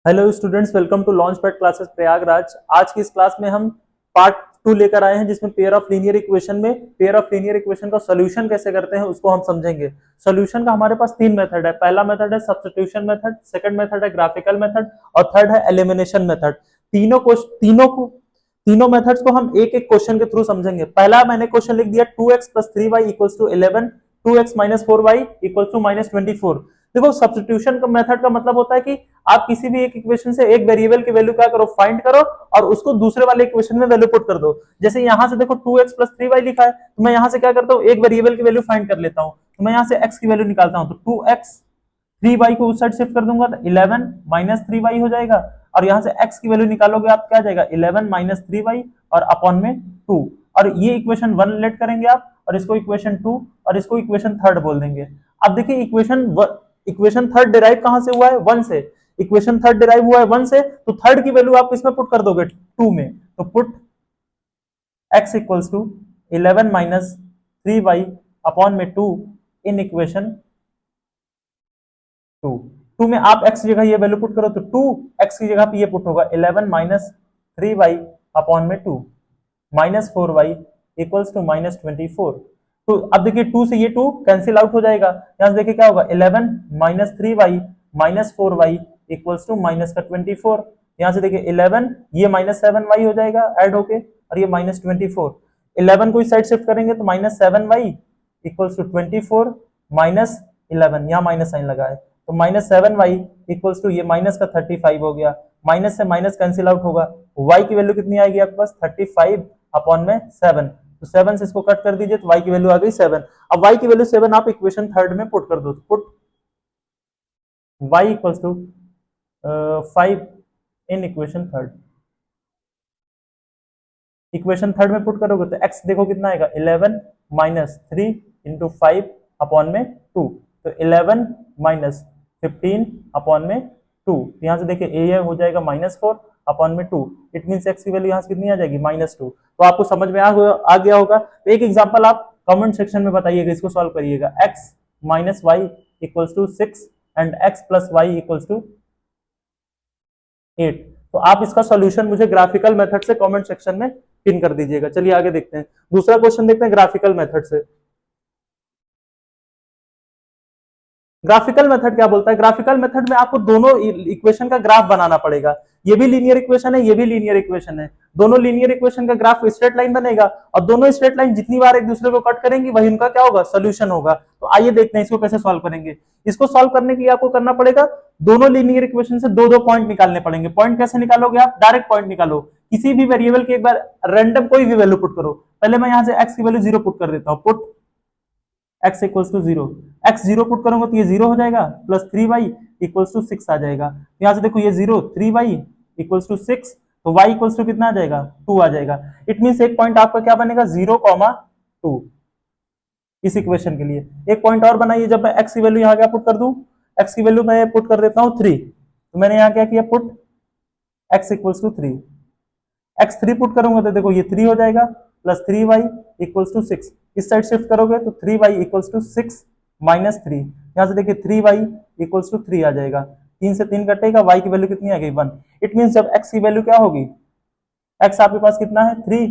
Hello students, welcome to launch pad classes Prayagraj. आज की इस क्लास में हम पार्ट 2 लेकर आए हैं, जिसमें पेयर ऑफ लीनियर इक्वेशन का सॉल्यूशन कैसे करते हैं उसको हम समझेंगे। सॉल्यूशन का हमारे पास तीन मेथड है। पहला मेथड है सब्स्टिट्यूशन मेथड, सेकंड मेथड है ग्राफिकल मेथड और थर्ड है एलिमिनेशन मेथड। तीनों मेथड्स को हम एक एक क्वेश्चन के थ्रू समझेंगे। पहला मैंने क्वेश्चन लिख दिया 2x plus 3y equals to 11, 2x minus 4y equals to minus 24। देखो, सब्स्टिट्यूशन का मेथड का मतलब होता है कि आप किसी भी एक इक्वेशन से एक वेरिएबल की वैल्यू क्या करो, फाइंड करो और उसको दूसरे वाले इक्वेशन में वैल्यू पुट कर दो। जैसे यहां से देखो 2x प्लस 3y लिखा है, तो मैं यहां से क्या करता हूं, एक वेरिएबल की वैल्यू फाइंड कर लेता हूं। तो मैं यहां से x की वैल्यू निकालता हूं, तो 2x 3y को उस साइड शिफ्ट कर दूंगा तो 11 माइनस 3y हो जाएगा। और यहां से x की वैल्यू निकालोगे आप, क्या जाएगा 11 माइनस 3y और अपॉन में 2। और ये इक्वेशन 1 लेट करेंगे आप, और इसको इक्वेशन 2 और इसको इक्वेशन थर्ड बोल देंगे। अब देखिए इक्वेशन थर्ड डिराइव कहां से हुआ है, 1 से। इक्वेशन थर्ड डिराइव हुआ है 1 से, तो थर्ड की वैल्यू आप इसमें पुट कर दोगे 2 में। तो put x equals to 11 minus 3y upon में 2 इन इक्वेशन 2। 2 में आप x की जगह ये वैल्यू पुट करो तो 2x की जगह पे ये पुट होगा 11 माइनस 3y अपॉन में 2 minus 4y equals to minus 24। तो अब देखिए 2 से ये 2 कैंसिल आउट हो जाएगा। यहां से देखिए क्या होगा, 11 minus 3y minus 4y equals to minus का 24। यहां से देखिए 11 ये माइनस 7y हो जाएगा ऐड होके, और ये माइनस 24। 11 को इस साइड शिफ्ट करेंगे तो minus 7y equals to 24 minus 11, यहाँ माइनस साइन लगा है, तो माइनस 7y इक्वल्स टू ये माइनस का 35 हो गया। माइनस से माइनस कैंसिल आउट होगा, y की वैल्यू कितनी आएगी आपके पास, 35 अपॉन में 7। तो 7 से इसको कट कर दीजिए तो y की वैल्यू आ गई 7। अब y की वैल्यू 7 आप इक्वेशन थर्ड में पुट कर दो, put y equals to 5 in equation third. Equation third में पुट करोगे तो x देखो कितना आएगा, 11 माइनस 3 इंटू 5 अपॉन में 2। तो 11 माइनस 15 अपॉन में 2। यहां से देखिए ये हो जाएगा माइनस 4 अपॉन में 2। इट मीन x की वैल्यू यहाँ से कितनी आ जाएगी, माइनस 2। तो आपको समझ में आ गया होगा। तो एक एग्जाम्पल आप कमेंट सेक्शन में बताइएगा, इसको सॉल्व करिएगा। x minus y equals to 6 and x plus y equals to 8। तो आप इसका सॉल्यूशन मुझे ग्राफिकल मेथड से कमेंट सेक्शन में पिन कर दीजिएगा। चलिए आगे देखते हैं, दूसरा क्वेश्चन देखते हैं ग्राफिकल मेथड से। ग्राफिकल मेथड क्या बोलता है, ग्राफिकल मेथड में आपको दोनों इक्वेशन का ग्राफ बनाना पड़ेगा। ये भी लीनियर इक्वेशन है, ये भी लीनियर इक्वेशन है। दोनों लीनियर इक्वेशन का ग्राफ स्ट्रेट लाइन बनेगा, और दोनों स्ट्रेट लाइन जितनी बार एक दूसरे को कट करेंगी वही उनका क्या होगा, सोल्यूशन होगा। तो आइए देखते हैं इसको कैसे सॉल्व करेंगे। इसको सॉल्व करने के लिए आपको करना पड़ेगा, दोनों लीनियर इक्वेशन से दो दो पॉइंट निकालने पड़ेंगे। पॉइंट कैसे निकालोगे आप, डायरेक्ट पॉइंट निकालो। किसी भी वेरिएबल की एक बार रैंडम कोई भी वैल्यू पुट करो। पहले मैं यहां से x की वैल्यू 0 पुट कर देता हूं, put x equals to 0। x 0 put करूंगा तो ये 0 हो जाएगा, प्लस 3y इक्वल्स टू 6 आ जाएगा। यहां से देखो ये 0, 3y इक्वल्स टू 6, तो y इक्वल्स टू कितना आ जाएगा, 2 आ जाएगा। इट मींस एक पॉइंट आपका क्या बनेगा, 0,2 इस इक्वेशन के लिए। एक पॉइंट और बनाइए, जब मैं x की वैल्यू यहाँ क्या पुट कर दूं, x की वैल्यू मैं पुट कर देता हूँ 3। तो मैंने यहाँ क्या किया, put x equals to 3। x 3 put करूंगा तो देखो ये 3 हो जाएगा, प्लस 3y इक्वल्स टू 6। इस साइड शिफ्ट करोगे तो 3y इक्वल्स टू 6 माइनस 3। यहां से देखिए 3y इक्वल्स टू 3 आ जाएगा। 3 से 3 कटेगा, y की वैल्यू कितनी आ गई, 1। इट मींस जब x की वैल्यू क्या होगी, x आपके पास कितना है 3,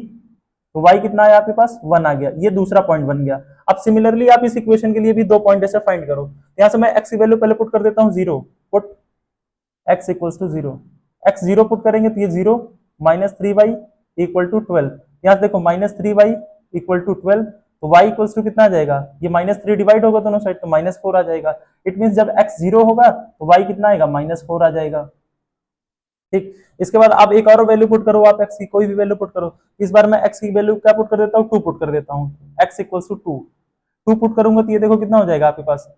तो y कितना है आपके पास 1 आ गया। ये दूसरा पॉइंट बन गया। अब सिमिलरली आप इस इक्वेशन के लिए भी दो पॉइंट ऐसे फाइंड करो। यहां से मैं x की वैल्यू पहले पुट कर देता हूं 0, put x equals to 0। x 0 put करेंगे तो ये 0 माइनस 3y इक्वल टू 12। यहां से देखो माइनस 3y इक्वल टू 12, तो y इक्वल्स टू कितना आ जाएगा, ये माइनस 3 डिवाइड होगा दोनों साइड तो माइनस 4 आ जाएगा। इट मींस जब x 0 होगा तो y कितना आएगा, माइनस 4 आ जाएगा। ठीक, इसके बाद आप एक और वैल्यू पुट करो, आप x की कोई भी वैल्यू पुट करो। इस बार मैं x की वैल्यू क्या पुट कर देता हूँ, 2 पुट कर देता हूँ। x इक्वल्स टू 2, 2 पुट करूंगा तो ये देखो कितना हो जाएगा आपके पास,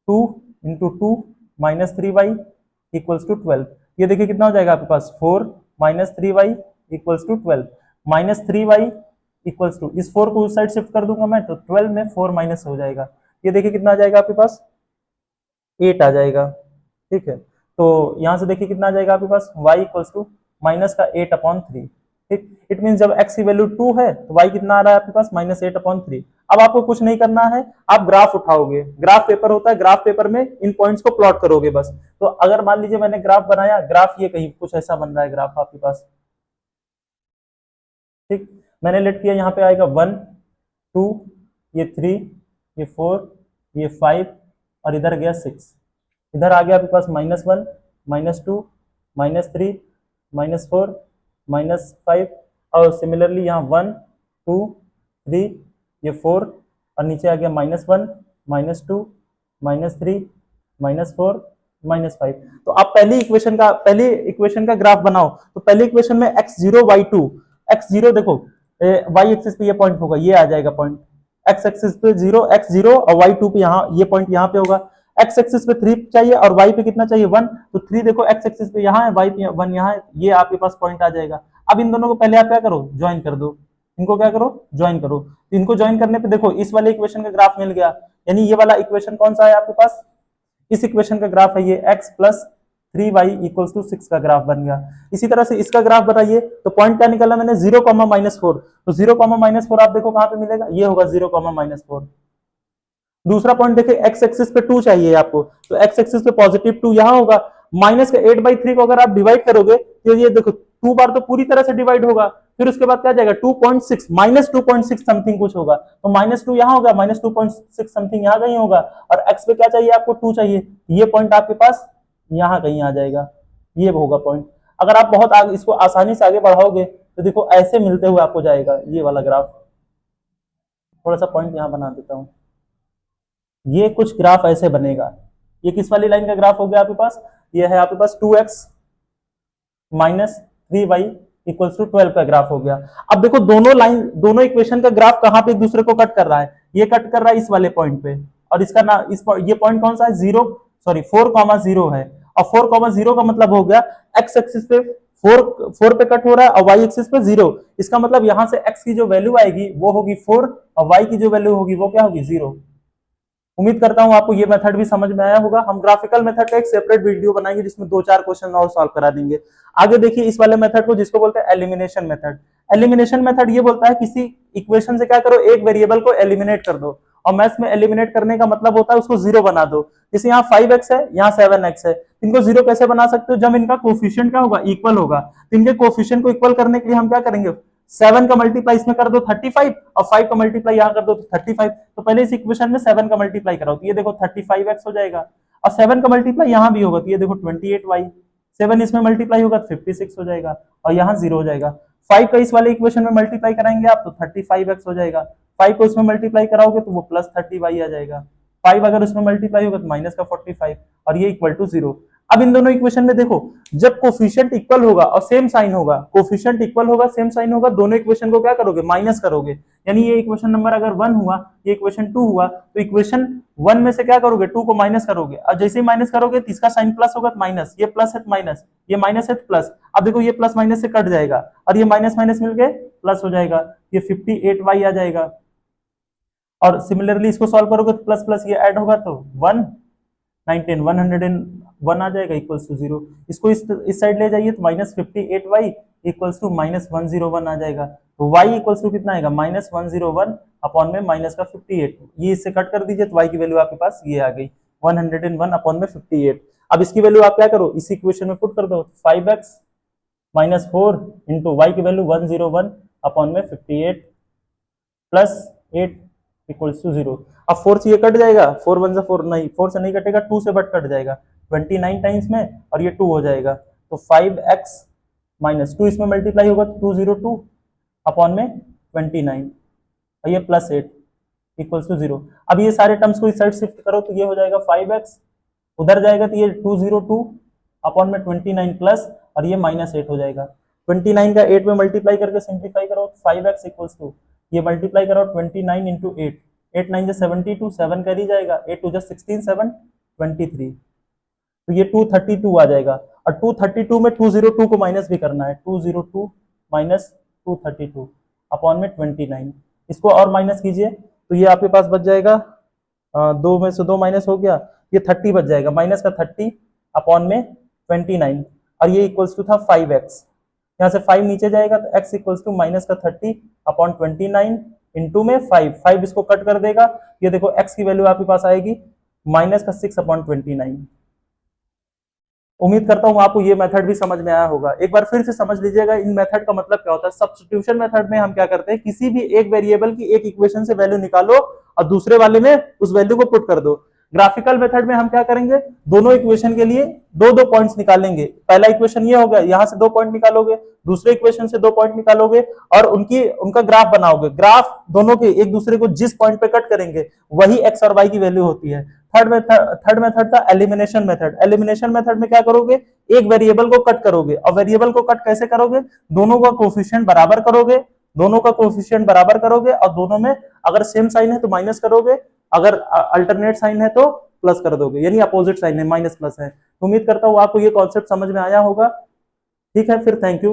2 into 2 minus 3y equals to 12। ये देखिए कितना हो जाएगा आपके पास, 4 minus 3y equals to 12। Minus 3y equals to, इस 4 को उस साइड शिफ्ट कर दूंगा मैं, तो 12 में 4 माइनस हो जाएगा। ये देखिए कितना आ जाएगा आपके पास, 8 आ जाएगा। ठीक है, तो यहां से देखिए कितना आ जाएगा आपके पास, y इक्वल्स टू माइनस का 8 अपॉन 3। ठीक, इट मीन जब x की वैल्यू 2 है तो y कितना आ रहा है आपके पास -8/3। अब आपको कुछ नहीं करना है, आप ग्राफ उठाओगे, ग्राफ पेपर होता है, ग्राफ पेपर में इन पॉइंट्स को प्लॉट करोगे बस। तो अगर मान लीजिए मैंने ग्राफ बनाया, ग्राफ ये कहीं कुछ ऐसा बन रहा है ग्राफ आपके पास, ठीक, मैंने लेट किया, यहाँ पे आएगा 1 2, ये 3, ये 4, ये 5 और इधर गया 6, इधर आ गया आपके पास -1 -2 -3 -4 -5 और सिमिलरली यहाँ 1 2 3, ये 4 और नीचे आ गया -1 -2 -3 -4 -5। तो आप पहली इक्वेशन का ग्राफ बनाओ। तो पहली इक्वेशन में x0 y2, x0 देखो y एक्सिस पे ये पॉइंट होगा, ये आ जाएगा पॉइंट, x एक्सिस पे 0 x0 और y2 पे यहाँ ये पॉइंट यहाँ पे होगा। x एक्सिस पे 3 चाहिए और y पे कितना चाहिए 1, तो 3 देखो x एक्सिस पे यहाँ है, y पे 1 यहाँ है, ये आपके पास पॉइंट आ जाएगा। अब इन दोनों को पहले आप क्या करो, ज्वाइन कर दो, इनको क्या करो, ज्वाइन करो। तो इनको ज्वाइन करने पे देखो इस वाले इक्वेशन का ग्राफ मिल गया, यानी ये वाला इक्वेशन कौन सा है आपके पास, इस इक्वेशन का ग्राफ है ये x plus 3y equals to 6 का ग्राफ बन गया। इसी तरह से इसका ग्राफ बताइए, तो पॉइंट क्या निकाला मैंने 0, -4, तो 0, -4 आप देखो कहां पे मिलेगा, ये होगा 0, -4। दूसरा पॉइंट देखिए x एक्सिस पे 2 चाहिए आपको, तो x एक्सिस पे +2 यहां होगा, माइनस के 8/3 को अगर आप डिवाइड करोगे तो ये देखो 2 बार तो पूरी तरह से डिवाइड होगा, फिर उसके बाद क्या जाएगा 2.6 -2.6 समथिंग कुछ होगा, तो -2 यहां होगा, -2.6 समथिंग यहां कहीं होगा, और x पे क्या चाहिए आपको 2 चाहिए, ये पॉइंट आपके पास यहां कहीं आ जाएगा, ये होगा पॉइंट। अगर आप बहुत आगे इसको आसानी से आगे बढ़ाओगे तो देखो ऐसे मिलते हुए आपको जाएगा ये वाला ग्राफ। थोड़ा सा पॉइंट यहां बना देता हूं, ये कुछ ग्राफ ऐसे बनेगा। ये किस वाली लाइन का ग्राफ हो गया आपके पास, ये है आपके पास 2x minus 3y equals to 12 का ग्राफ हो गया। अब देखो दोनों इक्वेशन का ग्राफ कहां पे एक दूसरे को कट कर रहा है, ये कट कर रहा है इस वाले पॉइंट पे, और इसका ना ये पॉइंट कौन सा है 4,0 है, और 4,0 का मतलब हो गया x एक्सिस पे 4 पे कट हो रहा है और y एक्सिस पे 0, इसका मतलब यहां से x की जो वैल्यू आएगी वो होगी 4 और y की जो वैल्यू होगी वो क्या होगी 0। उम्मीद करता हूं आपको ये मेथड भी समझ में आया होगा। हम ग्राफिकल मेथड का एक सेपरेट वीडियो बनाएंगे जिसमें 2-4 क्वेश्चन और सॉल्व करा देंगे। आगे देखिए इस वाले मेथड को जिसको बोलते हैं एलिमिनेशन मेथड। एलिमिनेशन मेथड ये बोलता है किसी इक्वेशन से क्या करो, एक वेरिएबल को एलिमिनेट कर दो, और मैथ्स में एलिमिनेट करने का मतलब होता है उसको 0 बना दो। जैसे यहाँ 5x है, यहाँ 7x है, इनको 0 कैसे बना सकते हो, जब इनका कोफिशिएंट क्या होगा, इक्वल होगा। तो इनके कोफिशिएंट को इक्वल करने के लिए हम क्या करेंगे, 7 का मल्टीप्लाई इसमें कर दो 35 और 5 का मल्टीप्लाई यहाँ कर दो 35। तो पहले इस इक्वेशन में 7 का मल्टीप्लाई कराओ, तो ये देखो 35x हो जाएगा, और 7 का मल्टीप्लाई यहाँ भी होगा, तो ये देखो 28y, 7 इसमें मल्टीप्लाई होगा तो 56 हो जाएगा, और यहाँ 0 हो जाएगा। 5 का इस वाले इक्वेशन में मल्टीप्लाई कराएंगे आप तो 35x हो जाएगा, 5 को इसमें मल्टीप्लाई कराओगे तो वो प्लस 30y आ जाएगा, 5 अगर उसमें मल्टीप्लाई होगा तो माइनस का 45, और ये इक्वल टू 0। अब इन दोनों इक्वेशन में देखो जब कोफिशिएंट इक्वल होगा और सेम साइन होगा, कोफिशिएंट इक्वल होगा सेम साइन होगा, दोनों इक्वेशन को क्या करोगे, माइनस करोगे, यानी ये इक्वेशन नंबर अगर 1 हुआ, ये इक्वेशन 2 हुआ, तो इक्वेशन 1 में से क्या करोगे 2 को माइनस करोगे, और जैसे ही माइनस करोगे तो इसका साइन प्लस होगा तो माइनस, ये प्लस है तो माइनस, ये माइनस है तो प्लस। अब देखो ये प्लस माइनस से कट जाएगा और ये माइनस माइनस मिलके प्लस हो जाएगा, ये 58y आ जाएगा। और सिमिलरली इसको सॉल्व करोगे तो प्लस प्लस ये ऐड होगा तो 101 आ जाएगा इक्वल्स टू 0। इसको इस साइड ले जाइए तो -58y इक्वल्स टू -101 आ जाएगा, तो y इक्वल्स टू कितना आएगा -101 अपॉन में माइनस का 58, ये इससे कट कर दीजिए तो y की वैल्यू आपके पास ये आ गई 101 अपॉन में 58। अब इसकी वैल्यू आप क्या करो, इस इक्वेशन में पुट कर दो, 5x माइनस 4 इंटू वाई की वैल्यू 101 अपॉन में 58 प्लस 8 इक्वल्स टू 0। अब 4 से ये कट जाएगा, 4 1 से 4 नहीं, 4 से नहीं कटेगा, 2 से बट कट जाएगा 29 टाइम्स में, और ये 2 हो जाएगा, तो 5x माइनस 2 इसमें मल्टीप्लाई होगा तो 202 अपॉन में 29, और ये प्लस 8 इक्वल्स टू 0। अब ये सारे टर्म्स को इस साइड शिफ्ट करो तो ये हो जाएगा 5x, उधर जाएगा तो ये 202 अपॉन में 29 प्लस, और ये -8 हो जाएगा। 29 का 8 में मल्टीप्लाई करके सिंप्लीफाई करो, 5x इक्वल्स टू ये मल्टीप्लाई करो 29 इंटू 8, 8 9 72, 7 कैरी जाएगा, 8 2 16, 7 23, तो ये 232 आ जाएगा। और 232 में 202 को माइनस भी करना है, 202 माइनस 232 अपॉन में 29, इसको और माइनस कीजिए तो ये आपके पास बच जाएगा, 2 में से 2 माइनस हो गया, ये 30 बच जाएगा, माइनस का 30 अपॉन में 29, और ये इक्वल्स टू था 5x। यहाँ से 5 नीचे जाएगा तो x इक्वल्स टू माइनस का 30 अपॉन 29 इंटू में 5 इसको कट कर देगा, ये देखो x की वैल्यू आपके पास आएगी माइनस का 6 अपॉन 29। उम्मीद करता हूं आपको ये मेथड भी समझ में आया होगा। एक बार फिर से समझ लीजिएगा इन मेथड का मतलब क्या होता है। सब्स्टिट्यूशन मेथड में हम क्या करते हैं, किसी भी एक वेरिएबल की एक इक्वेशन से वैल्यू निकालो और दूसरे वाले में उस वैल्यू को पुट कर दो। ग्राफिकल मेथड में हम क्या करेंगे, दोनों इक्वेशन के लिए दो दो पॉइंट्स निकालेंगे। पहला इक्वेशन ये हो गया, यहां से 2 पॉइंट निकालोगे, दूसरे इक्वेशन से 2 पॉइंट निकालोगे और उनका ग्राफ बनाओगे। ग्राफ दोनों के एक दूसरे को जिस पॉइंट पे कट करेंगे वही एक्स और वाई की वैल्यू होती है। थर्ड मेथड था एलिमिनेशन मेथड। एलिमिनेशन मेथड में क्या करोगे, एक वेरिएबल को कट करोगे और वेरिएबल को कट कैसे करोगे, दोनों का कोफिशिएंट बराबर करोगे, दोनों का कोफिशिएंट बराबर करोगे और दोनों में अगर सेम साइन है तो माइनस करोगे, अगर अल्टरनेट साइन है तो प्लस कर दोगे, यानी अपोजिट साइन है, माइनस प्लस है। उम्मीद करता हूं आपको ये कॉन्सेप्ट समझ में आया होगा। ठीक है, फिर थैंक यू।